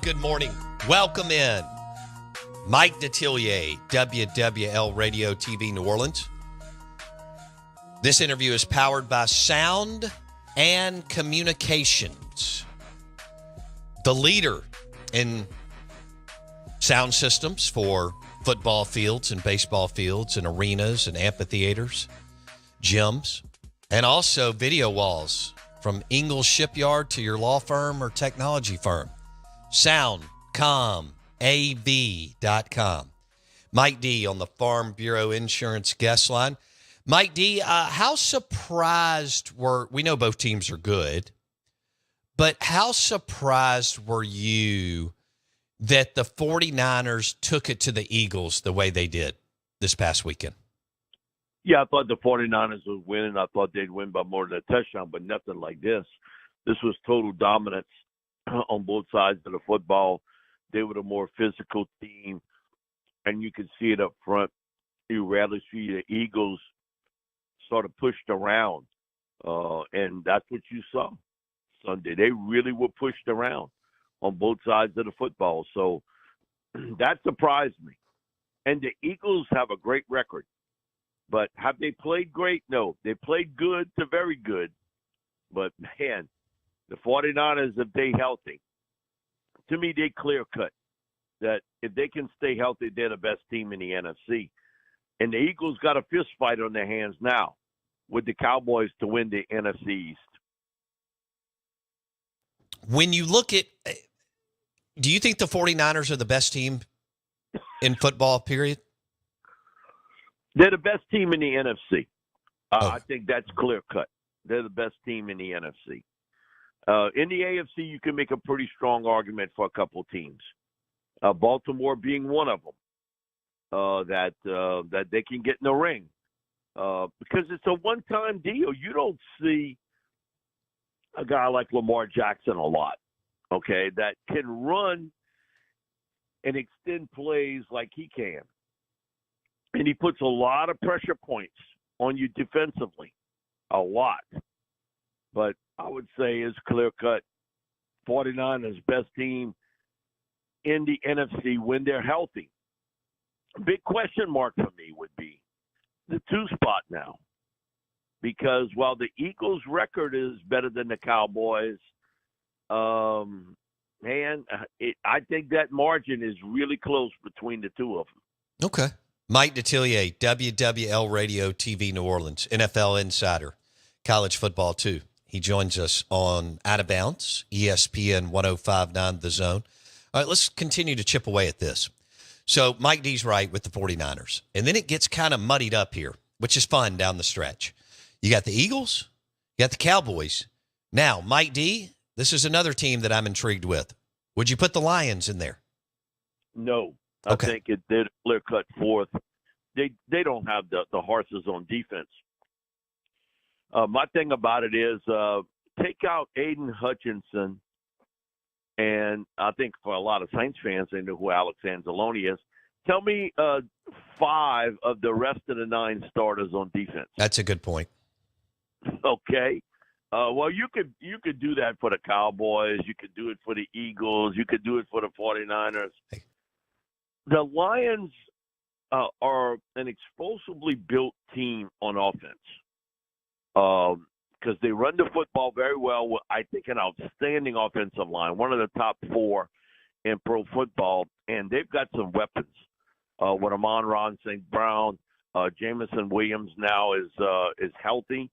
Good morning. Welcome in. Mike Detillier, WWL Radio TV New Orleans. This interview is powered by Sound and Communications, the leader in sound systems for football fields and baseball fields and arenas and amphitheaters, gyms, and also video walls from Ingalls Shipyard to your law firm or technology firm. SoundComAV.com. Mike D on the Farm Bureau Insurance guest line. Mike D, how surprised we know both teams are good, but how surprised were you that the 49ers took it to the Eagles the way they did this past weekend? Yeah, I thought the 49ers would win, and I thought they'd win by more than a touchdown, but nothing like this. This was total dominance on both sides of the football. They were the more physical team, and you could see it up front. You rarely see the Eagles sort of pushed around, and that's what you saw Sunday. They really were pushed around on both sides of the football, so that surprised me. And the Eagles have a great record, but have they played great? No. They played good to very good, but, man, the 49ers, if they healthy, to me, they clear-cut that if they can stay healthy, they're the best team in the NFC. And the Eagles got a fist fight on their hands now with the Cowboys to win the NFC East. When you look at – do you think the 49ers are the best team in football, period? They're the best team in the NFC. I think that's clear-cut. They're the best team in the NFC. In the AFC, you can make a pretty strong argument for a couple teams. Baltimore being one of them, that they can get in the ring. Because it's a one-time deal. You don't see a guy like Lamar Jackson a lot, okay, that can run and extend plays like he can. And he puts a lot of pressure points on you defensively, a lot. But I would say it's clear-cut 49ers best team in the NFC when they're healthy. Big question mark for me would be the 2 spot now. Because while the Eagles' record is better than the Cowboys, I think that margin is really close between the two of them. Okay. Mike Detillier, WWL Radio TV New Orleans, NFL insider, college football too. He joins us on Out of Bounds, ESPN 105.9 The Zone. All right, let's continue to chip away at this. So Mike D's right with the 49ers. And then it gets kind of muddied up here, which is fun down the stretch. You got the Eagles, you got the Cowboys. Now, Mike D, this is another team that I'm intrigued with. Would you put the Lions in there? No. I think they're clear-cut fourth. They don't have the horses on defense. My thing about it is take out Aiden Hutchinson, and I think for a lot of Saints fans, they know who Alex Anzalone is. Tell me 5 of the rest of the 9 starters on defense. That's a good point. Okay. Well, you could do that for the Cowboys. You could do it for the Eagles. You could do it for the 49ers. Hey. The Lions are an explosively built team on offense. Because they run the football very well with, I think, an outstanding offensive line, one of the top 4 in pro football, and they've got some weapons. With Amon-Ra St. Brown, Jameson Williams now is healthy,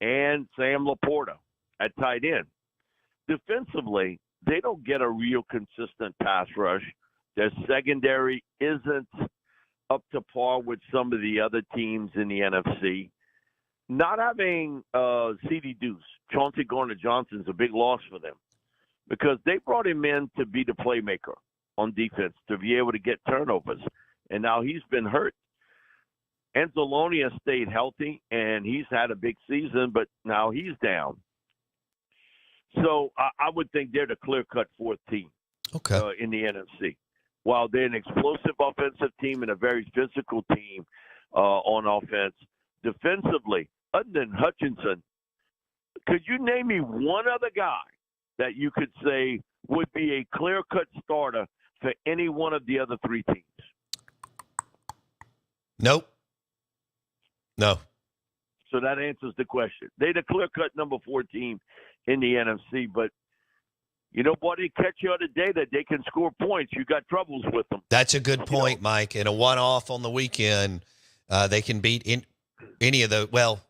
and Sam Laporta at tight end. Defensively, they don't get a real consistent pass rush. Their secondary isn't up to par with some of the other teams in the NFC. Not having C.D. Deuce, Chauncey Gardner-Johnson, is a big loss for them because they brought him in to be the playmaker on defense, to be able to get turnovers, and now he's been hurt. Anzalone has stayed healthy, and he's had a big season, but now he's down. So I would think they're the clear-cut fourth team in the NFC. While they're an explosive offensive team and a very physical team on offense, defensively, other than Hutchinson, could you name me one other guy that you could say would be a clear-cut starter for any one of the other three teams? Nope. No. So that answers the question. They're the clear-cut number 4 team in the NFC, but you know what? They catch you on the day that they can score points. You got troubles with them. That's a good point, Mike. In a one-off on the weekend, they can beat any of the, well,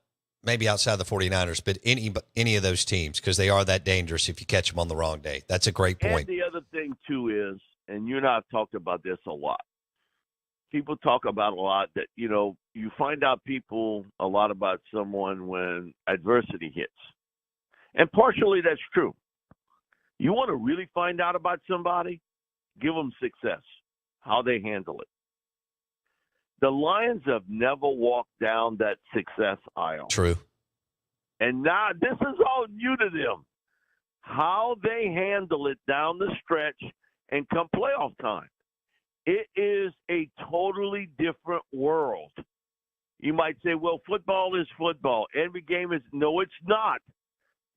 maybe outside the 49ers, but any of those teams because they are that dangerous if you catch them on the wrong day. That's a great point. And the other thing, too, is, and you and I have talked about this a lot, people talk about a lot that, you find out a lot about someone when adversity hits. And partially that's true. You want to really find out about somebody? Give them success, how they handle it. The Lions have never walked down that success aisle. True. And now this is all new to them. How they handle it down the stretch and come playoff time. It is a totally different world. You might say, well, football is football. Every game is – no, it's not.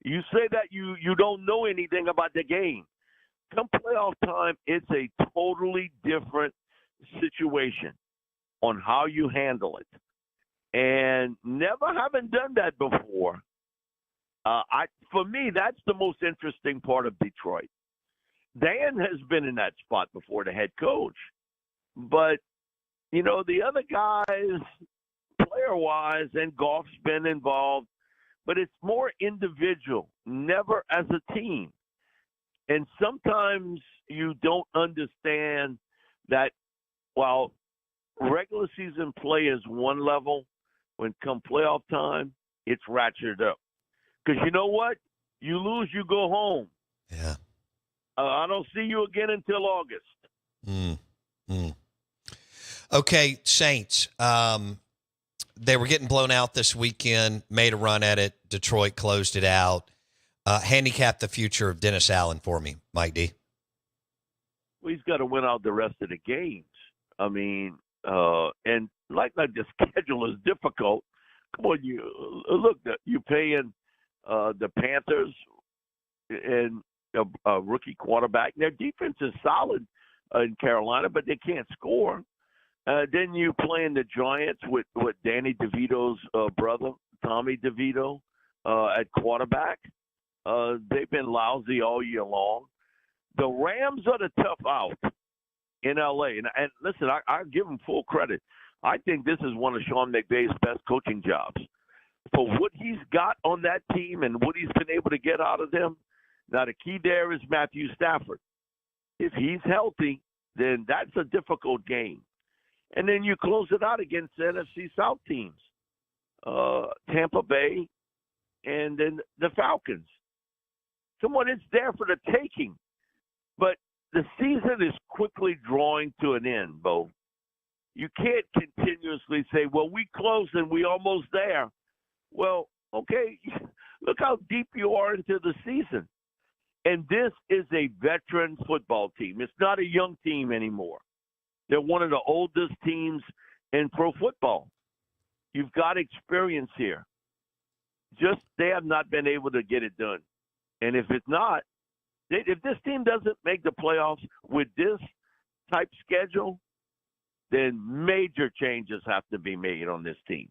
You say that you don't know anything about the game. Come playoff time, it's a totally different situation on how you handle it. And never having done that before, for me, that's the most interesting part of Detroit. Dan has been in that spot before, the head coach. But, the other guys, player-wise, and Goff's been involved, but it's more individual, never as a team. And sometimes you don't understand that while regular season play is one level, when come playoff time, it's ratcheted up. Because you know what? You lose, you go home. Yeah. I don't see you again until August. Okay, Saints. They were getting blown out this weekend, made a run at it. Detroit closed it out. Handicap the future of Dennis Allen for me, Mike D. Well, he's got to win out the rest of the games. I mean, and like the schedule is difficult. Come on, you're paying the Panthers and a rookie quarterback. Their defense is solid in Carolina, but they can't score. Then you playing the Giants with Danny DeVito's brother, Tommy DeVito, at quarterback. They've been lousy all year long. The Rams are the tough out in L.A. And listen, I give them full credit. I think this is one of Sean McVay's best coaching jobs. For what he's got on that team and what he's been able to get out of them, now the key there is Matthew Stafford. If he's healthy, then that's a difficult game. And then you close it out against the NFC South teams, Tampa Bay, and then the Falcons. Come on, it's there for the taking. But the season is quickly drawing to an end, Bo. You can't continuously say, well, we close and we almost there. Well, okay, look how deep you are into the season. And this is a veteran football team. It's not a young team anymore. They're one of the oldest teams in pro football. You've got experience here. Just they have not been able to get it done. And if it's not, if this team doesn't make the playoffs with this type schedule, then major changes have to be made on this team.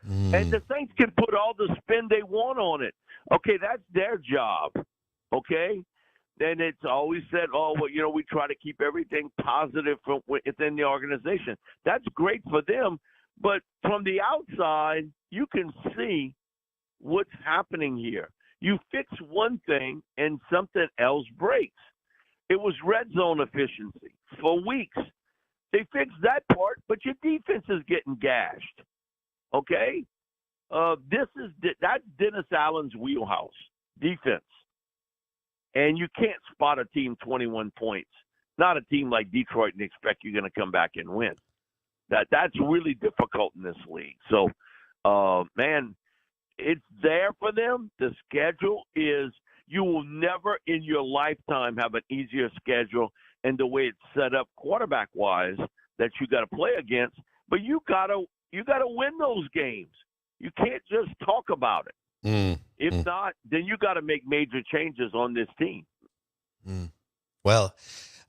And the Saints can put all the spin they want on it. Okay, that's their job. Okay? Then it's always said, we try to keep everything positive from within the organization. That's great for them. But from the outside, you can see what's happening here. You fix one thing and something else breaks. It was red zone efficiency for weeks. They fixed that part, but your defense is getting gashed. Okay? That's Dennis Allen's wheelhouse, defense. And you can't spot a team 21 points, not a team like Detroit, and expect you're going to come back and win. That's really difficult in this league. So, man, it's there for them. The schedule is you will never in your lifetime have an easier schedule, and the way it's set up quarterback-wise that you got to play against. But you got to win those games. You can't just talk about it. If not, then you got to make major changes on this team. Well,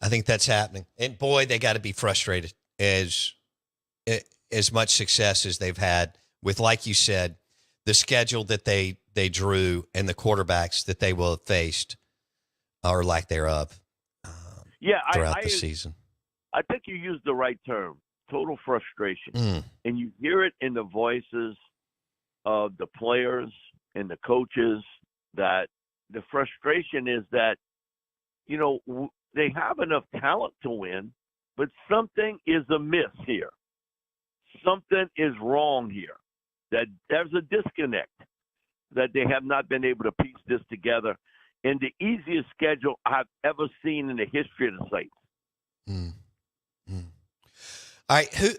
I think that's happening. And, boy, they got to be frustrated as much success as they've had with, like you said, the schedule that they drew and the quarterbacks that they will have faced or lack thereof throughout the season. I think you used the right term, total frustration. And you hear it in the voices of the players and the coaches that the frustration is that, they have enough talent to win, but something is amiss here. Something is wrong here. That there's a disconnect, that they have not been able to piece this together in the easiest schedule I've ever seen in the history of the Saints. All right,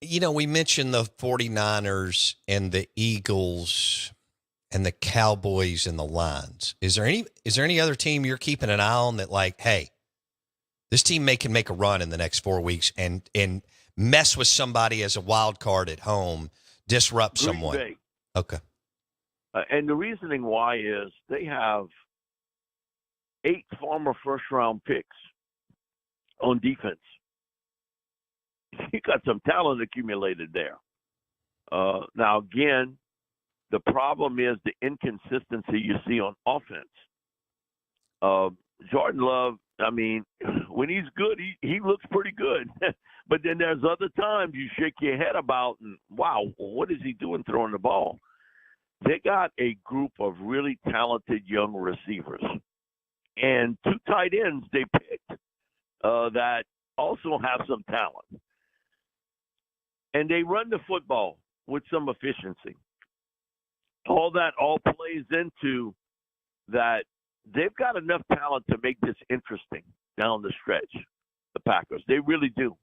we mentioned the 49ers and the Eagles and the Cowboys and the Lions. Is there any other team you're keeping an eye on that, like, hey, this team can make a run in the next 4 weeks and mess with somebody as a wild card at home, disrupt someone? Greenberg. Okay. And the reasoning why is they have 8 former first-round picks on defense. You got some talent accumulated there. Now, again, the problem is the inconsistency you see on offense. Jordan Love, when he's good, he looks pretty good. But then there's other times you shake your head about, and wow, what is he doing throwing the ball? They got a group of really talented young receivers. And 2 tight ends they picked that also have some talent. And they run the football with some efficiency. All plays into that they've got enough talent to make this interesting down the stretch, the Packers. They really do.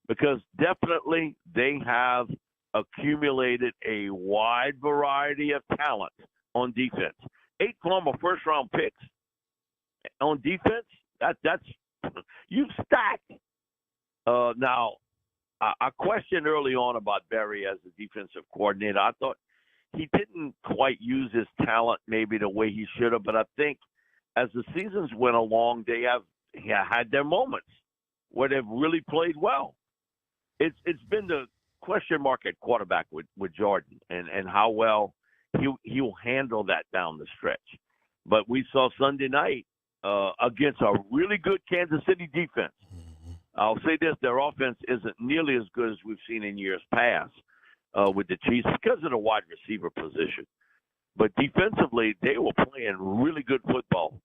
Because definitely they have accumulated a wide variety of talent on defense. 8 former first-round picks on defense, that's you've stacked. Now, I questioned early on about Berry as the defensive coordinator. I thought he didn't quite use his talent maybe the way he should have, but I think as the seasons went along, they have had their moments where they've really played well. It's been the question mark at quarterback with Jordan and how well he'll handle that down the stretch. But we saw Sunday night against a really good Kansas City defense. I'll say this, their offense isn't nearly as good as we've seen in years past with the Chiefs because of the wide receiver position. But defensively, they were playing really good football.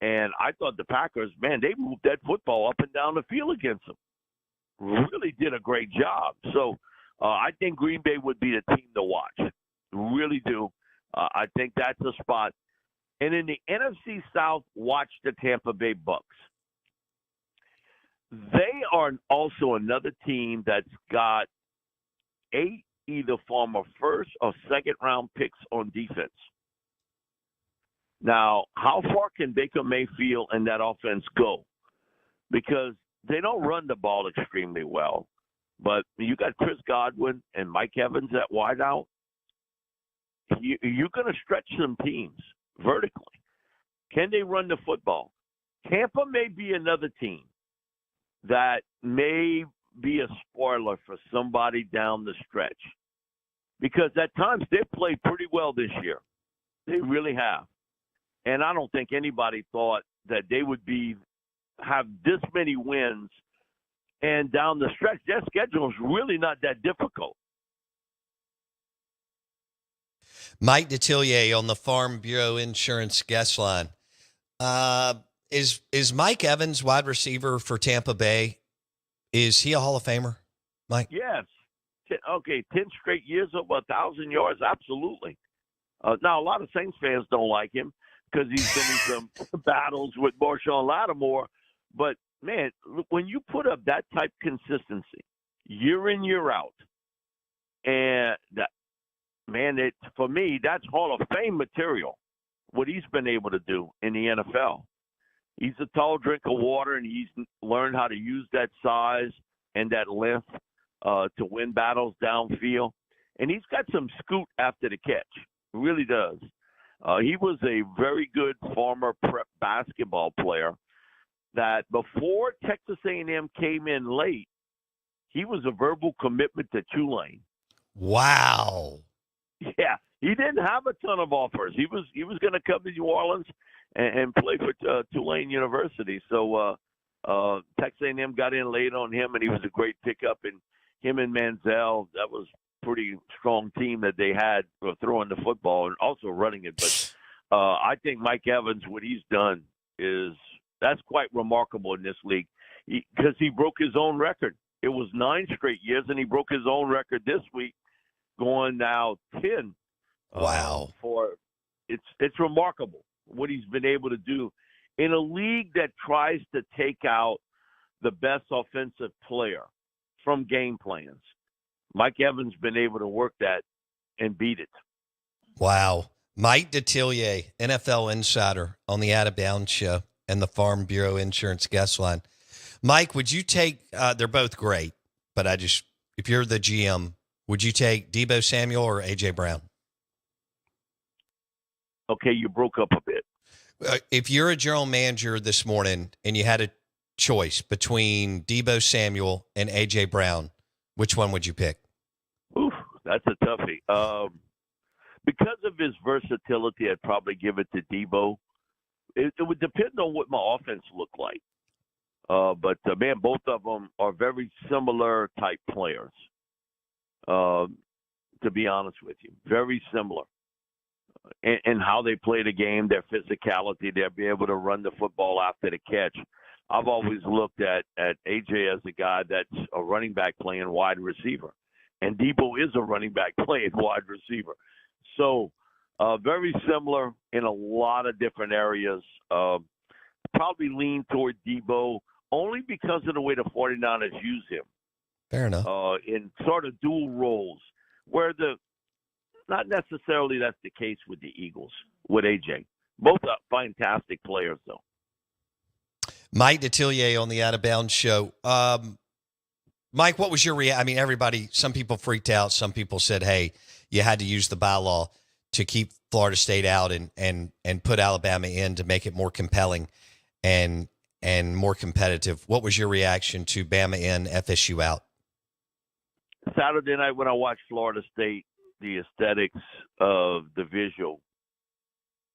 And I thought the Packers, man, they moved that football up and down the field against them. Really did a great job. So I think Green Bay would be the team to watch. Really do. I think that's a spot. And in the NFC South, watch the Tampa Bay Bucks. They are also another team that's got 8 either former first or second round picks on defense. Now, how far can Baker Mayfield and that offense go? Because they don't run the ball extremely well. But you got Chris Godwin and Mike Evans at wideout. You're going to stretch some teams vertically. Can they run the football? Tampa may be another team that may be a spoiler for somebody down the stretch. Because at times they've played pretty well this year. They really have. And I don't think anybody thought that they would have this many wins. And down the stretch, their schedule is really not that difficult. Mike Detillier on the Farm Bureau Insurance guest line. Is Mike Evans wide receiver for Tampa Bay? Is he a Hall of Famer, Mike? Yes. 10 straight years over 1,000 yards, absolutely. Now, a lot of Saints fans don't like him because he's been in some battles with Marshawn Lattimore. But, man, when you put up that type of consistency year in, year out, and that, man, for me, that's Hall of Fame material, what he's been able to do in the NFL. He's a tall drink of water, and he's learned how to use that size and that length to win battles downfield. And he's got some scoot after the catch. Really does. He was a very good former prep basketball player that before Texas A&M came in late, he was a verbal commitment to Tulane. Wow. Yeah, he didn't have a ton of offers. He was going to come to New Orleans and play for Tulane University. So Texas A&M got in late on him, and he was a great pickup. And him and Manziel, that was a pretty strong team that they had for throwing the football and also running it. But I think Mike Evans, what he's done that's quite remarkable in this league because he broke his own record. It was 9 straight years, and he broke his own record this week, going now 10. Wow. It's remarkable what he's been able to do in a league that tries to take out the best offensive player from game plans. Mike Evans been able to work that and beat it. Wow. Mike Detillier, NFL insider on the Out of Bounds show and the Farm Bureau Insurance guest line. Mike, would you take, they're both great, but if you're the GM, would you take Deebo Samuel or A.J. Brown? Okay, you broke up a bit. If you're a general manager this morning and you had a choice between Deebo Samuel and A.J. Brown, which one would you pick? Oof, that's a toughie. Because of his versatility, I'd probably give it to Deebo. It would depend on what my offense looked like. But man, both of them are very similar type players. To be honest with you, very similar. And how they play the game, their physicality, they'll be able to run the football after the catch. I've always looked at AJ as a guy that's a running back playing wide receiver. And Deebo is a running back playing wide receiver. So very similar in a lot of different areas. Probably lean toward Deebo only because of the way the 49ers use him. Fair enough. In sort of dual roles, where not necessarily that's the case with the Eagles, with AJ. Both are fantastic players, though. Mike Detillier on the Out of Bounds show. Mike, what was your reaction? I mean, some people freaked out. Some people said, hey, you had to use the bylaw to keep Florida State out and put Alabama in to make it more compelling and more competitive. What was your reaction to Bama in, FSU out? Saturday night when I watched Florida State, the aesthetics of the visual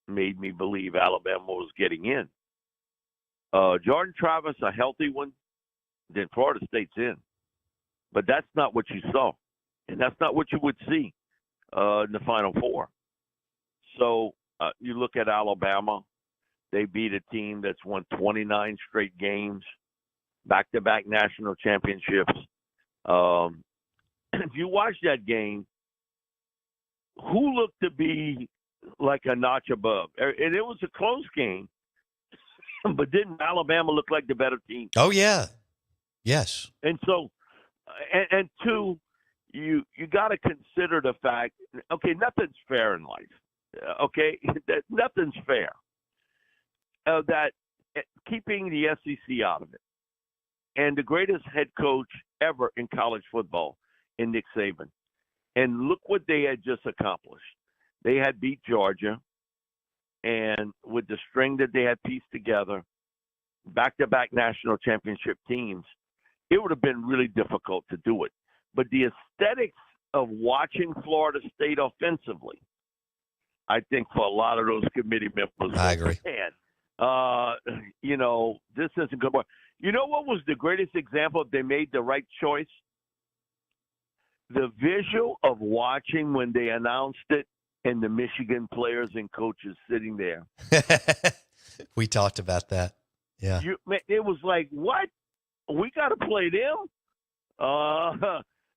made me believe Alabama was getting in. Jordan Travis, a healthy one, then Florida State's in. But that's not what you saw. And that's not what you would see in the Final Four. So you look at Alabama, they beat a team that's won 29 straight games, back-to-back national championships. If you watch that game, who looked to be like a notch above? And it was a close game, but didn't Alabama look like the better team? Oh, yeah. Yes. And so, and two, you got to consider the fact, okay, nothing's fair in life. Okay, nothing's fair. That keeping the SEC out of it. And the greatest head coach ever in college football in Nick Saban. And look what they had just accomplished. They had beat Georgia, and with the string that they had pieced together, back-to-back national championship teams, it would have been really difficult to do it. But the aesthetics of watching Florida State offensively, I think for a lot of those committee members, I agree. This isn't good. You know what was the greatest example if they made the right choice? The visual of watching when they announced it and the Michigan players and coaches sitting there. We talked about that. Yeah. It was like, what? We got to play them?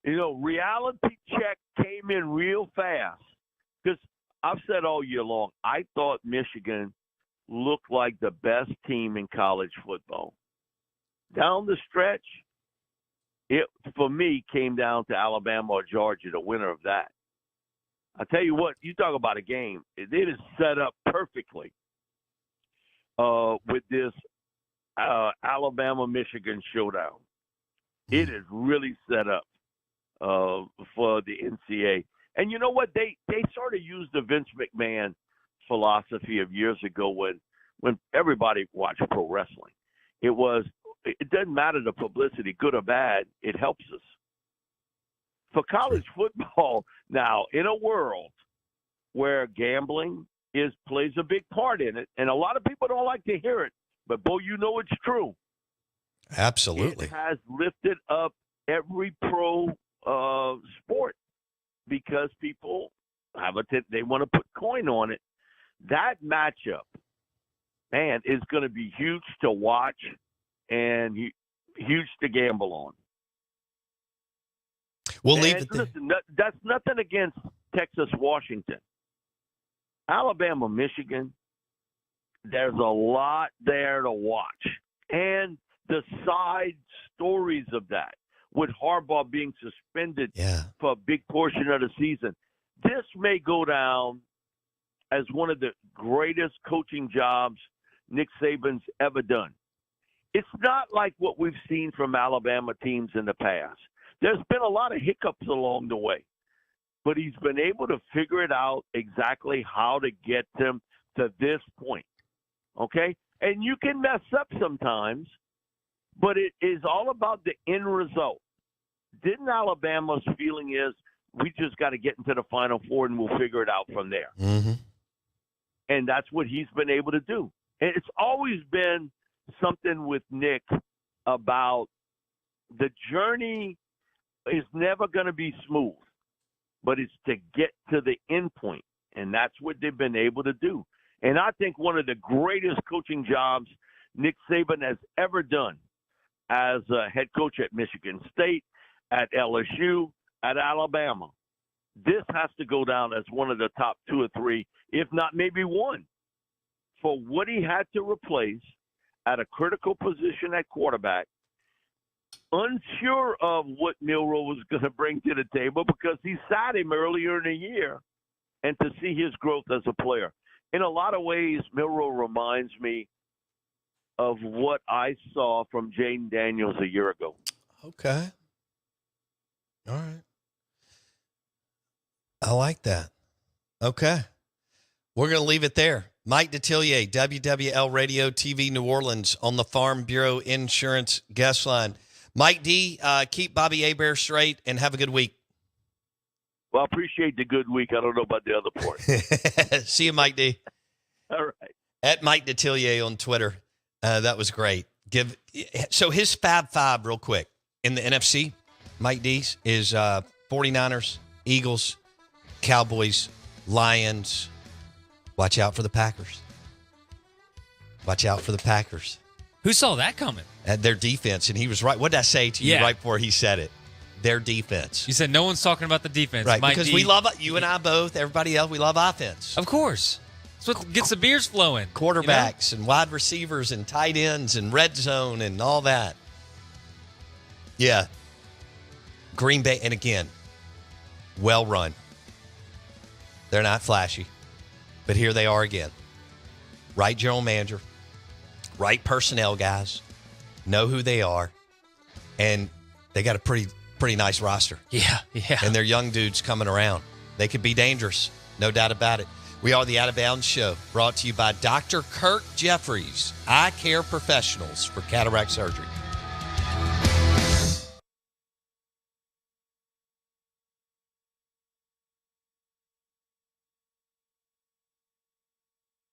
Reality check came in real fast. Because I've said all year long, I thought Michigan looked like the best team in college football. Down the stretch, it, for me, came down to Alabama or Georgia, the winner of that. I tell you what, you talk about a game. It is set up perfectly with this Alabama-Michigan showdown. It is really set up for the NCAA. And you know what? They sort of used the Vince McMahon philosophy of years ago when everybody watched pro wrestling. It doesn't matter the publicity, good or bad, it helps us. For college football now, in a world where gambling plays a big part in it, and a lot of people don't like to hear it, but, Bo, you know it's true. Absolutely. It has lifted up every pro sport because people they want to put coin on it. That matchup, man, is going to be huge to watch and huge to gamble on. We'll leave it there. Listen, that's nothing against Texas, Washington. Alabama, Michigan, there's a lot there to watch. And the side stories of that, with Harbaugh being suspended for a big portion of the season. This may go down as one of the greatest coaching jobs Nick Saban's ever done. It's not like what we've seen from Alabama teams in the past. There's been a lot of hiccups along the way, but he's been able to figure it out exactly how to get them to this point, okay? And you can mess up sometimes, but it is all about the end result. Didn't Alabama's feeling is we just got to get into the Final Four and we'll figure it out from there. Mm-hmm. And that's what he's been able to do. And it's always been something with Nick about the journey is never going to be smooth, but it's to get to the end point. And that's what they've been able to do. And I think one of the greatest coaching jobs Nick Saban has ever done as a head coach at Michigan State, at LSU, at Alabama. This has to go down as one of the top 2 or 3, if not maybe one, for what he had to replace at a critical position at quarterback, unsure of what Milroe was going to bring to the table because he sat him earlier in the year, and to see his growth as a player. In a lot of ways, Milroe reminds me of what I saw from Jayden Daniels a year ago. Okay. All right. I like that. Okay. We're going to leave it there. Mike Detillier, WWL Radio TV New Orleans on the Farm Bureau Insurance guest line. Mike D, keep Bobby Hebert straight and have a good week. Well, I appreciate the good week. I don't know about the other part. See you, Mike D. All right. At Mike Detillier on Twitter. That was great. So his Fab Five real quick. In the NFC, Mike D's is 49ers, Eagles, Cowboys, Lions. Watch out for the Packers. Watch out for the Packers. Who saw that coming? At their defense, and he was right. What did I say to you right before he said it? Their defense. You said no one's talking about the defense. Right, Mike because D, we love it. You and I both, everybody else, we love offense. Of course. That's what gets the beers flowing. Quarterbacks and wide receivers and tight ends and red zone and all that. Yeah. Green Bay, and again, well run. They're not flashy, but here they are again. Right general manager, right personnel guys, know who they are, and they got a pretty nice roster. Yeah. And their young dudes coming around. They could be dangerous, no doubt about it. We are the Out of Bounds Show, brought to you by Dr. Kirk Jeffries, eye care professionals for cataract surgery.